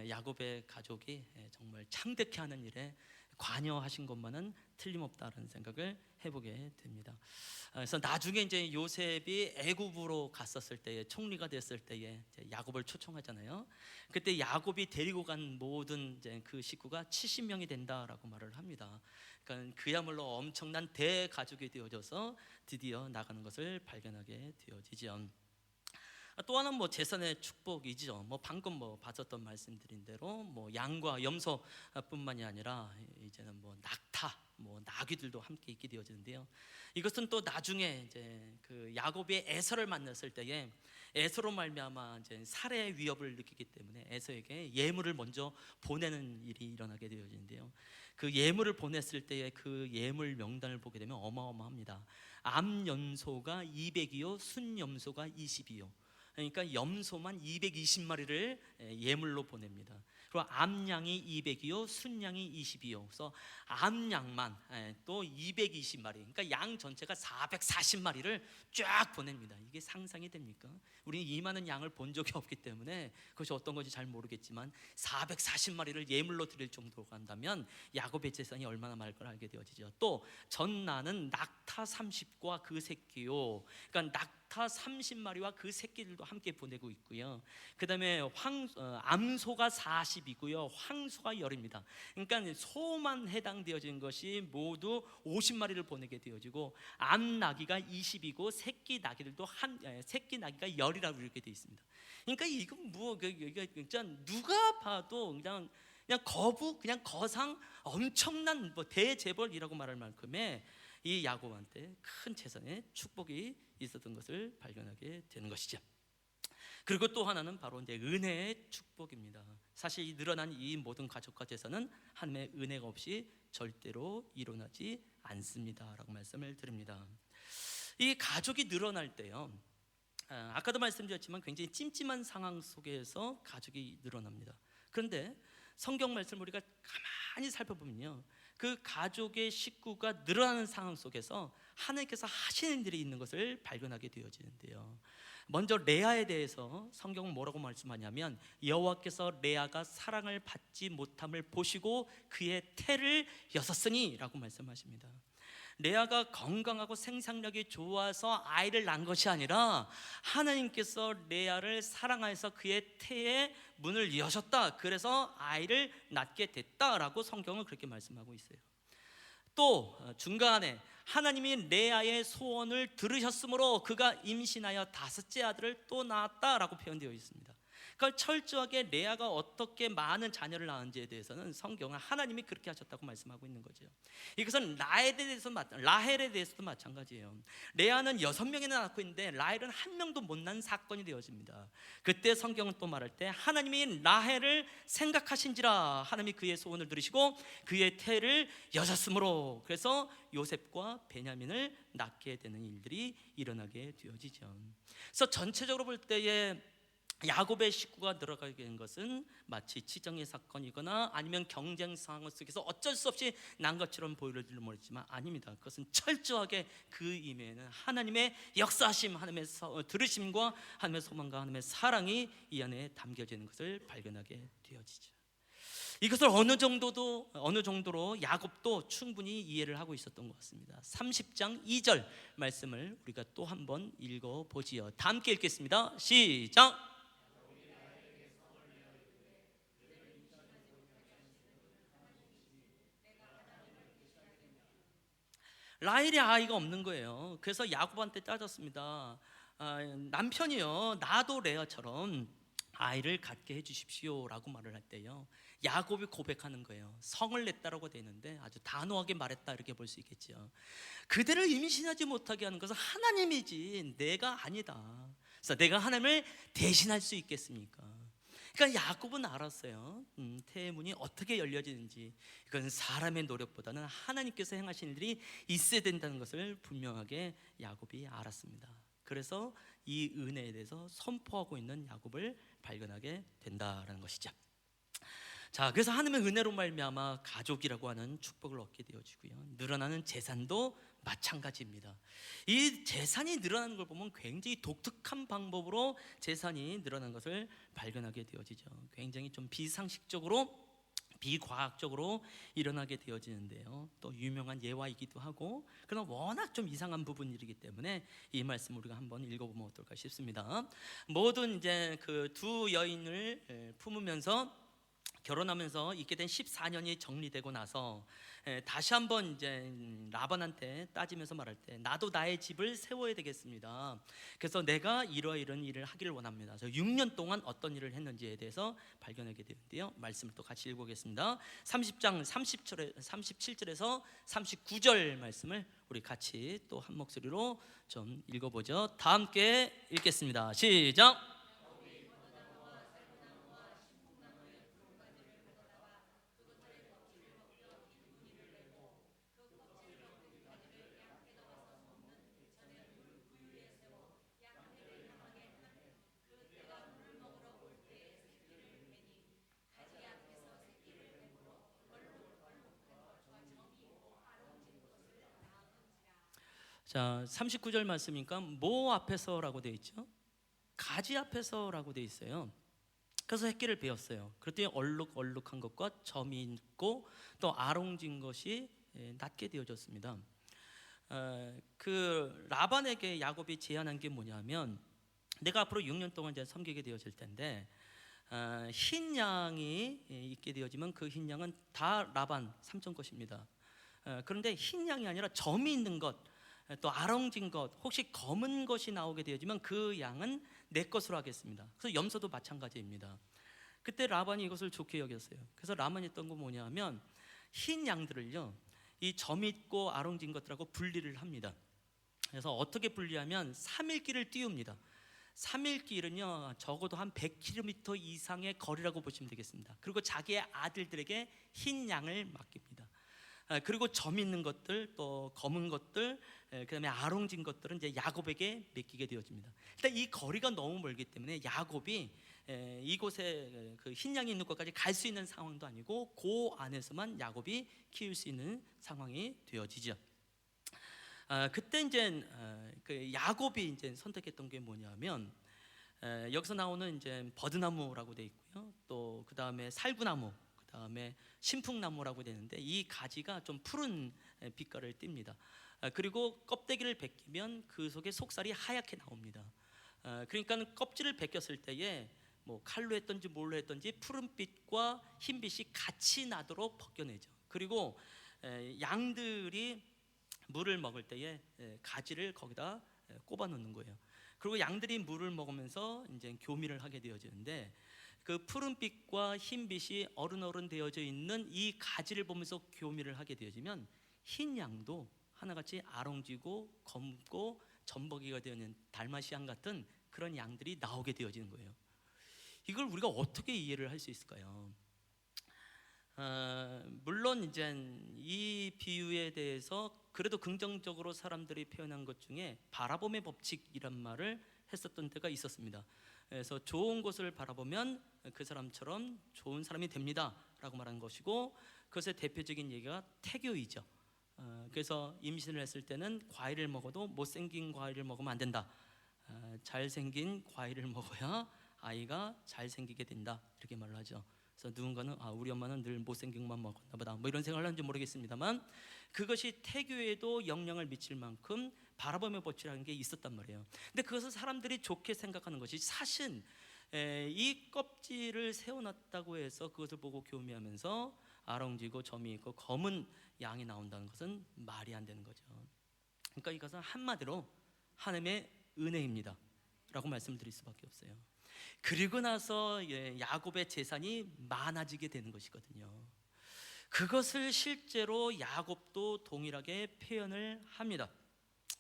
야곱의 가족이 정말 창대케 하는 일에 관여하신 것만은 틀림없다라는 생각을 해보게 됩니다. 그래서 나중에 이제 요셉이 애굽으로 갔었을 때에, 총리가 됐을 때에 야곱을 초청하잖아요. 그때 야곱이 데리고 간 모든 그 식구가 70명이 된다라고 말을 합니다. 그러니까 그야말로 엄청난 대가족이 되어져서 드디어 나가는 것을 발견하게 되어지죠. 또 하나는 재산의 축복이죠. 방금 봤었던 말씀드린 대로 양과 염소뿐만이 아니라 이제는 낙타, 나귀들도 함께 있게 되어지는데요. 이것은 또 나중에 이제 그 야곱이 에서를 만났을 때에 에서로 말미암아 이제 살해 위협을 느끼기 때문에 에서에게 예물을 먼저 보내는 일이 일어나게 되어지는데요. 그 예물을 보냈을 때에 그 예물 명단을 보게 되면 어마어마합니다. 암염소가 200이요, 순염소가 20이요. 그러니까 염소만 220마리를 예물로 보냅니다. 그리고 암양이 200이요, 순양이 20이요. 그래서 암양만 또 220마리, 그러니까 양 전체가 440마리를 쫙 보냅니다. 이게 상상이 됩니까? 우리는 이 많은 양을 본 적이 없기 때문에 그것이 어떤 건지 잘 모르겠지만 440마리를 예물로 드릴 정도로 간다면 야곱의 재산이 얼마나 많을 걸 알게 되어지죠. 또 전나는 낙타 30과 그 새끼요, 그러니까 낙타 30마리와 그 새끼들도 함께 보내고 있고요. 그 다음에 암소가 40이고요, 황소가 10입니다. 그러니까 소만 해당되어진 것이 모두 50마리를 보내게 되어지고, 암나귀가 20이고 새끼 나귀들도 새끼 나귀가 10이라고 이렇게 되어 있습니다. 그러니까 이건 진짜 누가 봐도 그냥 그냥 거상 엄청난 대재벌이라고 말할 만큼의 이 야곱한테 큰 재산의 축복이 있었던 것을 발견하게 되는 것이죠. 그리고 또 하나는 바로 이제 은혜의 축복입니다. 사실 이 늘어난 이 모든 가족과 재산은 하나님의 은혜가 없이 절대로 일어나지 않습니다라고 말씀을 드립니다. 이 가족이 늘어날 때요, 아까도 말씀드렸지만 굉장히 찜찜한 상황 속에서 가족이 늘어납니다. 그런데 성경 말씀을 우리가 가만히 살펴보면요, 그 가족의 식구가 늘어나는 상황 속에서 하나님께서 하시는 일이 있는 것을 발견하게 되어지는데요. 먼저 레아에 대해서 성경은 뭐라고 말씀하냐면, 여호와께서 레아가 사랑을 받지 못함을 보시고 그의 태를 여셨으니 라고 말씀하십니다. 레아가 건강하고 생산력이 좋아서 아이를 낳은 것이 아니라 하나님께서 레아를 사랑하여서 그의 태에 문을 여셨다, 그래서 아이를 낳게 됐다라고 성경은 그렇게 말씀하고 있어요. 또 중간에 하나님이 레아의 소원을 들으셨으므로 그가 임신하여 5째 아들을 또 낳았다라고 표현되어 있습니다. 그러니까 철저하게 레아가 어떻게 많은 자녀를 낳은지에 대해서는 성경은 하나님이 그렇게 하셨다고 말씀하고 있는 거죠. 이것은 라헬에 대해서도 마찬가지예요. 레아는 6명이나 낳고 있는데 라헬은 1명도 못 낳은 사건이 되어집니다. 그때 성경은 또 말할 때 하나님이 라헬을 생각하신지라 하나님이 그의 소원을 들으시고 그의 태를 여셨으므로, 그래서 요셉과 베냐민을 낳게 되는 일들이 일어나게 되어지죠. 그래서 전체적으로 볼 때에 야곱의 식구가 들어가게 된 것은 마치 치정의 사건이거나 아니면 경쟁 상황 속에서 어쩔 수 없이 난 것처럼 보일지도 모르지만 아닙니다. 그것은 철저하게 그 이면에는 하나님의 역사하심, 하나님의 들으심과 하나님의 소망과 하나님의 사랑이 이 안에 담겨지는 것을 발견하게 되어지죠. 이것을 어느 정도로 야곱도 충분히 이해를 하고 있었던 것 같습니다. 30장 2절 말씀을 우리가 또 한번 읽어보지요. 다 함께 읽겠습니다. 시작. 라헬이 아이가 없는 거예요. 그래서 야곱한테 따졌습니다. 남편이요, 나도 레아처럼 아이를 갖게 해주십시오라고 말을 할 때요, 야곱이 고백하는 거예요. 성을 냈다라고 되어 있는데 아주 단호하게 말했다, 이렇게 볼 수 있겠죠. 그대를 임신하지 못하게 하는 것은 하나님이지 내가 아니다. 그래서 내가 하나님을 대신할 수 있겠습니까? 그러니까 야곱은 알았어요. 태문이 어떻게 열려지는지. 이건 사람의 노력보다는 하나님께서 행하신 일들이 있어야 된다는 것을 분명하게 야곱이 알았습니다. 그래서 이 은혜에 대해서 선포하고 있는 야곱을 발견하게 된다라는 것이죠. 자, 그래서 하나님의 은혜로 말미암아 가족이라고 하는 축복을 얻게 되어지고요, 늘어나는 재산도 마찬가지입니다. 이 재산이 늘어나는 걸 보면 굉장히 독특한 방법으로 재산이 늘어난 것을 발견하게 되어지죠. 굉장히 좀 비상식적으로, 비과학적으로 일어나게 되어지는데요, 또 유명한 예화이기도 하고, 그러나 워낙 좀 이상한 부분이기 때문에 이 말씀을 우리가 한번 읽어보면 어떨까 싶습니다. 모든 이제 그 두 여인을 품으면서 결혼하면서 있게 된 14년이 정리되고 나서 다시 한번 이제 라반한테 따지면서 말할 때, 나도 나의 집을 세워야 되겠습니다. 그래서 내가 이런 일을 하기를 원합니다. 그래서 6년 동안 어떤 일을 했는지에 대해서 발견하게 되는데요, 말씀을 또 같이 읽어보겠습니다. 30장 37절에서 39절 말씀을 우리 같이 또 한 목소리로 좀 읽어보죠. 다 함께 읽겠습니다. 시작. 자, 39절 말씀이니까 뭐 앞에서라고 되어 있죠? 가지 앞에서라고 되어 있어요. 그래서 햇기를 베었어요. 그랬더니 얼룩얼룩한 것과 점이 있고 또 아롱진 것이 낫게 되어졌습니다. 그 라반에게 야곱이 제안한 게 뭐냐면, 내가 앞으로 6년 동안 이제 섬기게 되어질 텐데 흰 양이 있게 되어지면 그 흰 양은 다 라반 삼촌 것입니다. 그런데 흰 양이 아니라 점이 있는 것, 또 아롱진 것, 혹시 검은 것이 나오게 되어지면 그 양은 내 것으로 하겠습니다. 그래서 염소도 마찬가지입니다. 그때 라반이 이것을 좋게 여겼어요. 그래서 라반이 했던 건 뭐냐면, 흰 양들을요, 이 점 있고 아롱진 것들하고 분리를 합니다. 그래서 어떻게 분리하면 3일길을 띄웁니다. 3일길은요 적어도 한 100km 이상의 거리라고 보시면 되겠습니다. 그리고 자기의 아들들에게 흰 양을 맡깁니다. 그리고 점 있는 것들, 또 검은 것들, 그다음에 아롱진 것들은 이제 야곱에게 맡기게 되어집니다. 일단 이 거리가 너무 멀기 때문에 야곱이 이곳에 그 흰 양이 있는 곳까지 갈 수 있는 상황도 아니고, 그 안에서만 야곱이 키울 수 있는 상황이 되어지죠. 그때 이제 그 야곱이 이제 선택했던 게 뭐냐면, 여기서 나오는 이제 버드나무라고 돼 있고요, 또 그 다음에 살구나무, 그 다음에 신풍나무라고 되는데, 이 가지가 좀 푸른 빛깔을 띱니다. 그리고 껍데기를 벗기면 그 속에 속살이 하얗게 나옵니다. 그러니까 껍질을 벗겼을 때에 뭐 칼로 했던지 뭘로 했던지 푸른빛과 흰빛이 같이 나도록 벗겨내죠. 그리고 양들이 물을 먹을 때에 가지를 거기다 꼽아 놓는 거예요. 그리고 양들이 물을 먹으면서 이제 교미를 하게 되어지는데, 그 푸른빛과 흰빛이 어른어른 되어져 있는 이 가지를 보면서 교미를 하게 되어지면 흰 양도 하나같이 아롱지고 검고 점버기가 되는 달마시안 같은 그런 양들이 나오게 되어지는 거예요. 이걸 우리가 어떻게 이해를 할 수 있을까요? 물론 이제 이 비유에 대해서 그래도 긍정적으로 사람들이 표현한 것 중에 바라봄의 법칙이란 말을 했었던 때가 있었습니다. 그래서 좋은 것을 바라보면 그 사람처럼 좋은 사람이 됩니다 라고 말한 것이고, 그것의 대표적인 얘기가 태교이죠. 그래서 임신을 했을 때는 과일을 먹어도 못생긴 과일을 먹으면 안 된다. 잘생긴 과일을 먹어야 아이가 잘생기게 된다, 이렇게 말을 하죠. 그래서 누군가는 우리 엄마는 늘 못생긴 것만 먹었나 보다 뭐 이런 생각을 하는지 모르겠습니다만, 그것이 태교에도 영향을 미칠 만큼 바라보며 뻗치라는 게 있었단 말이에요. 근데 그것을 사람들이 좋게 생각하는 것이, 사실 이 껍질을 세워놨다고 해서 그것을 보고 교미하면서 아롱지고 점이 있고 검은 양이 나온다는 것은 말이 안 되는 거죠. 그러니까 이것은 한마디로 하나님의 은혜입니다 라고 말씀을 드릴 수밖에 없어요. 그리고 나서 야곱의 재산이 많아지게 되는 것이거든요. 그것을 실제로 야곱도 동일하게 표현을 합니다.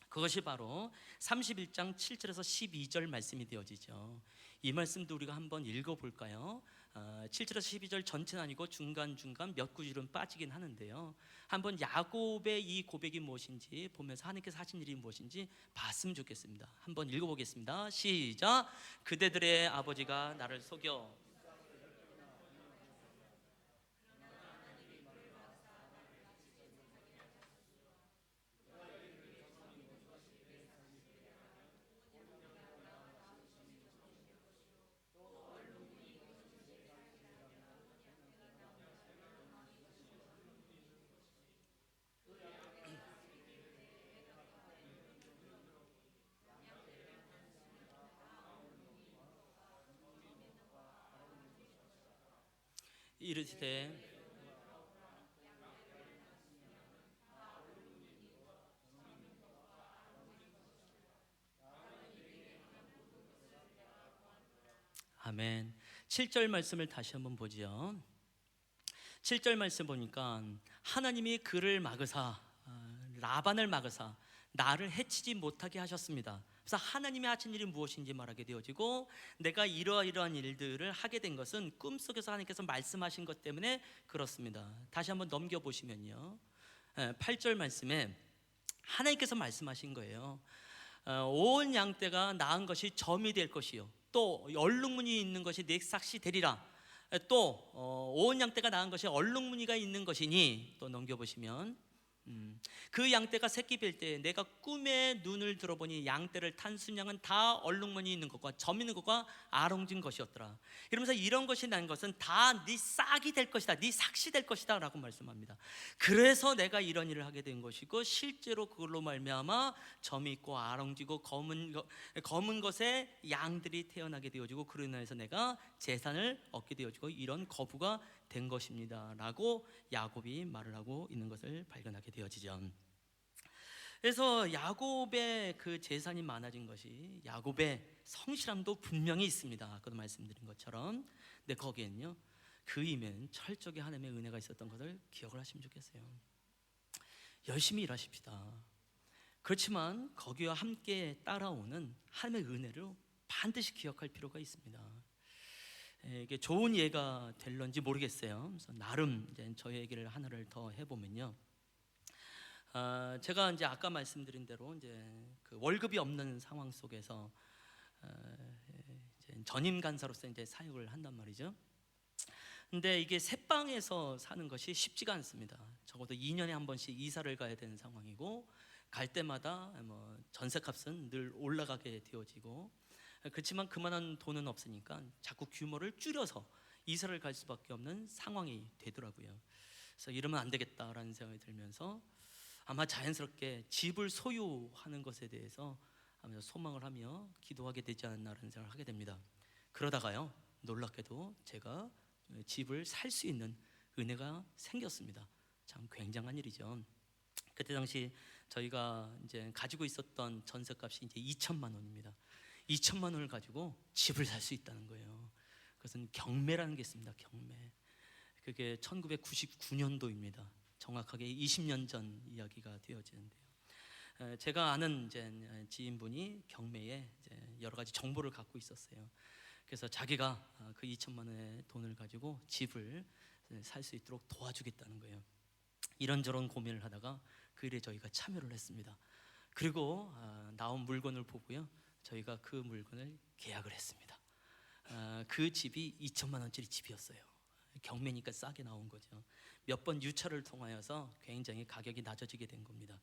그것이 바로 31장 7절에서 12절 말씀이 되어지죠. 이 말씀도 우리가 한번 읽어볼까요? 7절에서 12절 전체는 아니고 중간중간 몇 구절은 빠지긴 하는데요, 한번 야곱의 이 고백이 무엇인지 보면서 하나님께서 하신 일이 무엇인지 봤으면 좋겠습니다. 한번 읽어보겠습니다. 시작. 그대들의 아버지가 나를 속여 이르시되 아멘. 7절 말씀을 다시 한번 보지요. 7절 말씀 보니까 하나님이 그를 막으사, 라반을 막으사 나를 해치지 못하게 하셨습니다. 그래서 하나님이 하신 일이 무엇인지 말하게 되어지고, 내가 이러이러한 일들을 하게 된 것은 꿈속에서 하나님께서 말씀하신 것 때문에 그렇습니다. 다시 한번 넘겨보시면요, 8절 말씀에 하나님께서 말씀하신 거예요. 온 양떼가 나은 것이 점이 될 것이요, 또 얼룩무늬 있는 것이 내 삭시 되리라. 또 온 양떼가 낳은 것이 얼룩무늬가 있는 것이니, 또 넘겨보시면 그 양떼가 새끼 뵐 때 내가 꿈에 눈을 들어보니 양떼를 탄 순양은 다 얼룩무늬 있는 것과 점 있는 것과 아롱진 것이었더라. 이러면서 이런 것이 난 것은 다 네 싹이 될 것이다, 네 삭시 될 것이다 라고 말씀합니다. 그래서 내가 이런 일을 하게 된 것이고, 실제로 그걸로 말미암아 점이 있고 아롱지고 검은 것에 양들이 태어나게 되어지고, 그로 인해서 내가 재산을 얻게 되어지고 이런 거부가 된 것입니다 라고 야곱이 말을 하고 있는 것을 발견하게 되어지죠. 그래서 야곱의 그 재산이 많아진 것이 야곱의 성실함도 분명히 있습니다. 아까도 말씀드린 것처럼. 근데 거기에는요, 그 이면 철저하게 하나님의 은혜가 있었던 것을 기억을 하시면 좋겠어요. 열심히 일하십시다. 그렇지만 거기와 함께 따라오는 하나님의 은혜를 반드시 기억할 필요가 있습니다. 이게 좋은 예가 될런지 모르겠어요. 그래서 나름 이제 저의 얘기를 하나를 더 해보면요, 제가 이제 아까 말씀드린 대로 이제 그 월급이 없는 상황 속에서 이제 전임 간사로서 이제 사역을 한단 말이죠. 근데 이게 새방에서 사는 것이 쉽지가 않습니다. 적어도 2년에 한 번씩 이사를 가야 되는 상황이고, 갈 때마다 뭐 전세값은 늘 올라가게 되어지고, 그렇지만 그만한 돈은 없으니까 자꾸 규모를 줄여서 이사를 갈 수밖에 없는 상황이 되더라고요. 그래서 이러면 안 되겠다라는 생각이 들면서 아마 자연스럽게 집을 소유하는 것에 대해서 아마 소망을 하며 기도하게 되지 않았나라는 생각을 하게 됩니다. 그러다가요, 놀랍게도 제가 집을 살 수 있는 은혜가 생겼습니다. 참 굉장한 일이죠. 그때 당시 저희가 이제 가지고 있었던 전세값이 이제 2천만 원입니다. 2천만 원을 가지고 집을 살 수 있다는 거예요. 그것은 경매라는 게 있습니다. 경매. 그게 1999년도입니다. 정확하게 20년 전 이야기가 되어지는데요. 제가 아는 이제 지인분이 경매에 이제 여러 가지 정보를 갖고 있었어요. 그래서 자기가 그 2천만 원의 돈을 가지고 집을 살 수 있도록 도와주겠다는 거예요. 이런저런 고민을 하다가 그 일에 저희가 참여를 했습니다. 그리고 나온 물건을 보고요, 저희가 그 물건을 계약을 했습니다. 그 집이 2천만 원짜리 집이었어요. 경매니까 싸게 나온 거죠. 몇 번 유찰을 통하여서 굉장히 가격이 낮아지게 된 겁니다.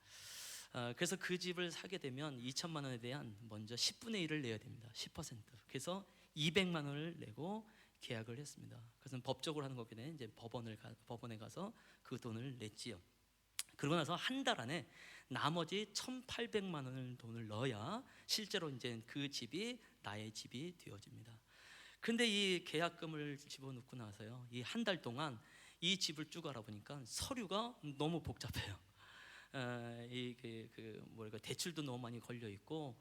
그래서 그 집을 사게 되면 2천만 원에 대한 먼저 10분의 1을 내야 됩니다. 10%. 그래서 200만 원을 내고 계약을 했습니다. 그것은 법적으로 하는 거기 때문에 이제 법원에 가서 그 돈을 냈지요. 그러고 나서 한 달 안에 나머지 1,800만 원을 돈을 넣어야 실제로 이제 그 집이 나의 집이 되어집니다. 근데 이 계약금을 집어넣고 나서요, 이 한 달 동안 이 집을 쭉 알아보니까 서류가 너무 복잡해요. 뭐랄까 대출도 너무 많이 걸려 있고,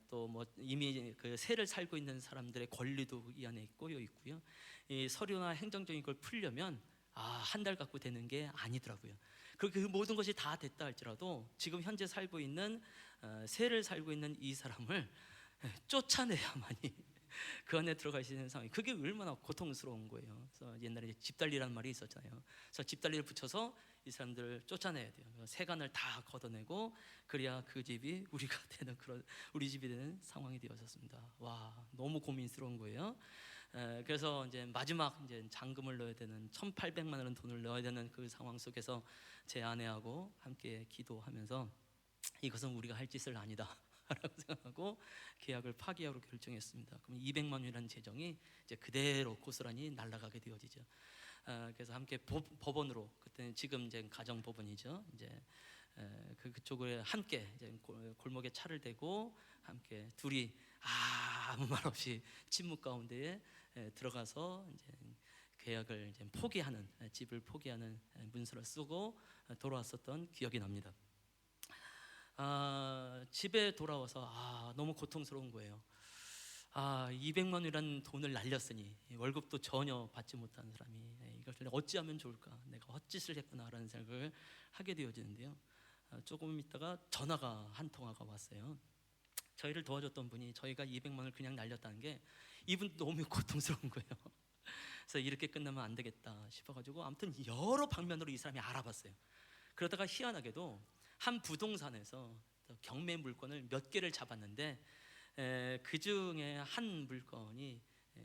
또 뭐 이미 그 세를 살고 있는 사람들의 권리도 이 안에 꼬여 있고요. 이 서류나 행정적인 걸 풀려면 한 달 갖고 되는 게 아니더라고요. 그 모든 것이 다 됐다 할지라도 지금 현재 살고 있는 세를 살고 있는 이 사람을 쫓아내야만이 그 안에 들어가 있는 상황이, 그게 얼마나 고통스러운 거예요. 그래서 옛날에 집달리라는 말이 있었잖아요. 그래서 집달리를 붙여서 이 사람들을 쫓아내야 돼요. 세간을 다 걷어내고 그래야 그 집이 우리가 되는, 그런 우리 집이 되는 상황이 되었었습니다. 와, 너무 고민스러운 거예요. 그래서 이제 마지막 이제 잔금을 넣어야 되는 1,800만 원 돈을 넣어야 되는 그 상황 속에서 제 아내하고 함께 기도하면서 이것은 우리가 할 짓을 아니다 라고 생각하고 계약을 파기하기로 결정했습니다. 그럼 200만 원이라는 재정이 이제 그대로 고스란히 날아가게 되어지죠. 그래서 함께 법원으로, 그때는 지금 이제 가정법원이죠. 이제 그쪽에 함께 이제 골목에 차를 대고 함께 둘이 아무 말 없이 침묵 가운데에 들어가서 이제 계약을 이제 포기하는, 집을 포기하는 문서를 쓰고 돌아왔었던 기억이 납니다. 집에 돌아와서 너무 고통스러운 거예요. 200만 원이라는 돈을 날렸으니 월급도 전혀 받지 못한 사람이 이것을 어찌하면 좋을까, 내가 헛짓을 했구나라는 생각을 하게 되어지는데요. 조금 있다가 전화가 한 통화가 왔어요. 저희를 도와줬던 분이 저희가 200만 원을 그냥 날렸다는 게 이분 너무 고통스러운 거예요. 그래서 이렇게 끝나면 안 되겠다 싶어가지고 아무튼 여러 방면으로 이 사람이 알아봤어요. 그러다가 희한하게도 한 부동산에서 경매 물건을 몇 개를 잡았는데 그 중에 한 물건이,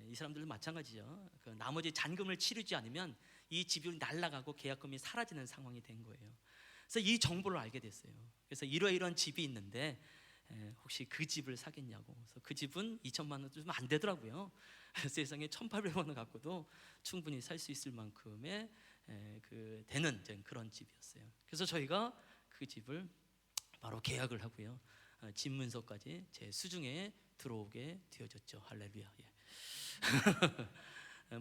이 사람들도 마찬가지죠. 그 나머지 잔금을 치르지 않으면 이 집이 날아가고 계약금이 사라지는 상황이 된 거예요. 그래서 이 정보를 알게 됐어요. 그래서 이러이러한 집이 있는데 혹시 그 집을 사겠냐고. 그래서 그 집은 2천만 원 좀 안 되더라고요. 세상에 1,800만 원 갖고도 충분히 살 수 있을 만큼의 되는 그런 집이었어요. 그래서 저희가 그 집을 바로 계약을 하고요, 집 문서까지 제 수중에 들어오게 되어졌죠. 할렐루야.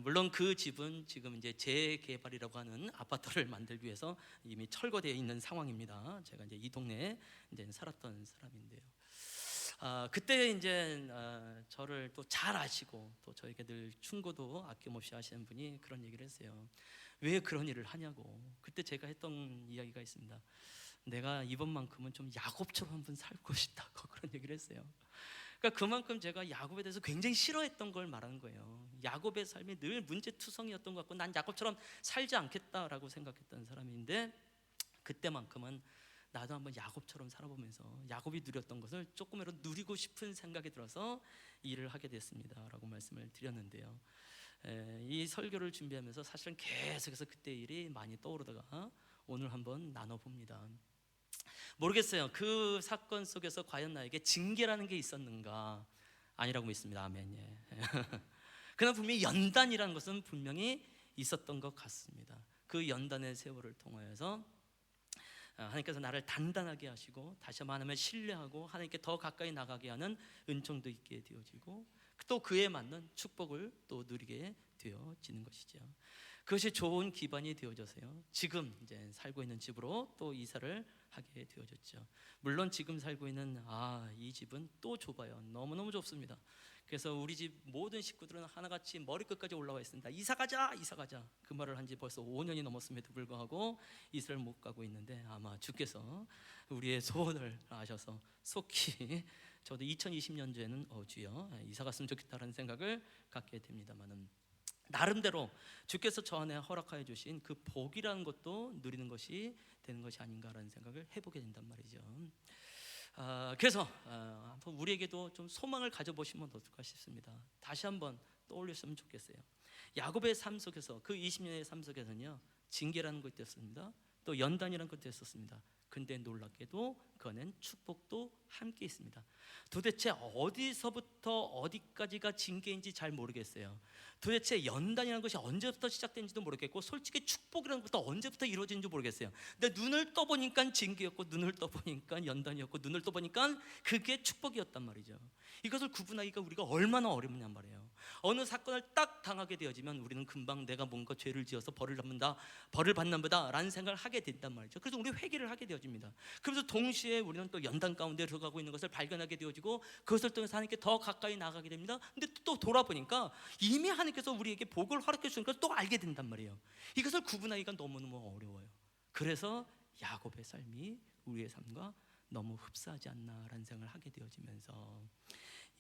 물론 그 집은 지금 이제 재개발이라고 하는 아파트를 만들기 위해서 이미 철거되어 있는 상황입니다. 제가 이제 이 동네에 이제 살았던 사람인데요. 그때 이제 저를 또 잘 아시고 또 저에게 늘 충고도 아낌없이 하시는 분이 그런 얘기를 했어요. 왜 그런 일을 하냐고. 그때 제가 했던 이야기가 있습니다. 내가 이번만큼은 좀 야곱처럼 한번 살고 싶다고 그런 얘기를 했어요. 그러니까 그만큼 제가 야곱에 대해서 굉장히 싫어했던 걸 말하는 거예요. 야곱의 삶이 늘 문제투성이었던 것 같고 난 야곱처럼 살지 않겠다라고 생각했던 사람인데, 그때만큼은 나도 한번 야곱처럼 살아보면서 야곱이 누렸던 것을 조금이라도 누리고 싶은 생각이 들어서 일을 하게 됐습니다 라고 말씀을 드렸는데요, 이 설교를 준비하면서 사실은 계속해서 그때 일이 많이 떠오르다가 오늘 한번 나눠봅니다. 모르겠어요. 그 사건 속에서 과연 나에게 징계라는 게 있었는가? 아니라고 믿습니다. 아멘. 그러나 분명히 연단이라는 것은 분명히 있었던 것 같습니다. 그 연단의 세월을 통하여서 하나님께서 나를 단단하게 하시고 다시 한번 하나님을 신뢰하고 하나님께 더 가까이 나가게 하는 은총도 있게 되어지고 또 그에 맞는 축복을 또 누리게 되어지는 것이죠. 그것이 좋은 기반이 되어져서요, 지금 이제 살고 있는 집으로 또 이사를 하게 되어졌죠. 물론 지금 살고 있는 이 집은 또 좁아요. 너무너무 좁습니다. 그래서 우리 집 모든 식구들은 하나같이 머리끝까지 올라와 있습니다. 이사 가자, 이사 가자. 그 말을 한 지 벌써 5년이 넘었음에도 불구하고 이사를 못 가고 있는데, 아마 주께서 우리의 소원을 아셔서 속히 저도 2020년도에는 주여 이사 갔으면 좋겠다라는 생각을 갖게 됩니다만은, 나름대로 주께서 저 안에 허락하여 주신 그 복이라는 것도 누리는 것이 되는 것이 아닌가라는 생각을 해보게 된단 말이죠. 그래서 한번 우리에게도 좀 소망을 가져보시면 어떨까 싶습니다. 다시 한번 떠올렸으면 좋겠어요. 야곱의 삶 속에서, 그 20년의 삶 속에서는요, 징계라는 것도 있었습니다. 또 연단이라는 것도 있었습니다. 근데 놀랍게도 그 안엔 축복도 함께 있습니다. 도대체 어디서부터 어디까지가 징계인지 잘 모르겠어요. 도대체 연단이라는 것이 언제부터 시작된지도 모르겠고, 솔직히 축복이라는 것도 언제부터 이루어지는지 모르겠어요. 근데 눈을 떠보니까 징계였고, 눈을 떠보니까 연단이었고, 눈을 떠보니까 그게 축복이었단 말이죠. 이것을 구분하기가 우리가 얼마나 어렵냔 말이에요. 어느 사건을 딱 당하게 되어지면 우리는 금방 내가 뭔가 죄를 지어서 벌을 받나 보다 라는 생각을 하게 된단 말이죠. 그래서 우리 회개를 하게 되어집니다. 그래서 동시에 우리는 또 연단 가운데 들어가고 있는 것을 발견하게 되어지고, 그것을 통해서 하나님께 더 가까이 나가게 됩니다. 근데 또 돌아보니까 이미 하나님께서 우리에게 복을 허락해 주신 걸 또 알게 된단 말이에요. 이것을 구분하기가 너무너무 어려워요. 그래서 야곱의 삶이 우리의 삶과 너무 흡사하지 않나라는 생각을 하게 되어지면서,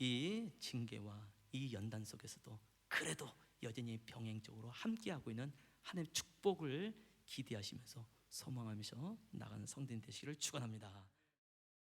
이 징계와 이 연단 속에서도 그래도 여전히 병행적으로 함께하고 있는 하나님의 축복을 기대하시면서 소망하면서 나가는 성도님 되시기를 축원합니다.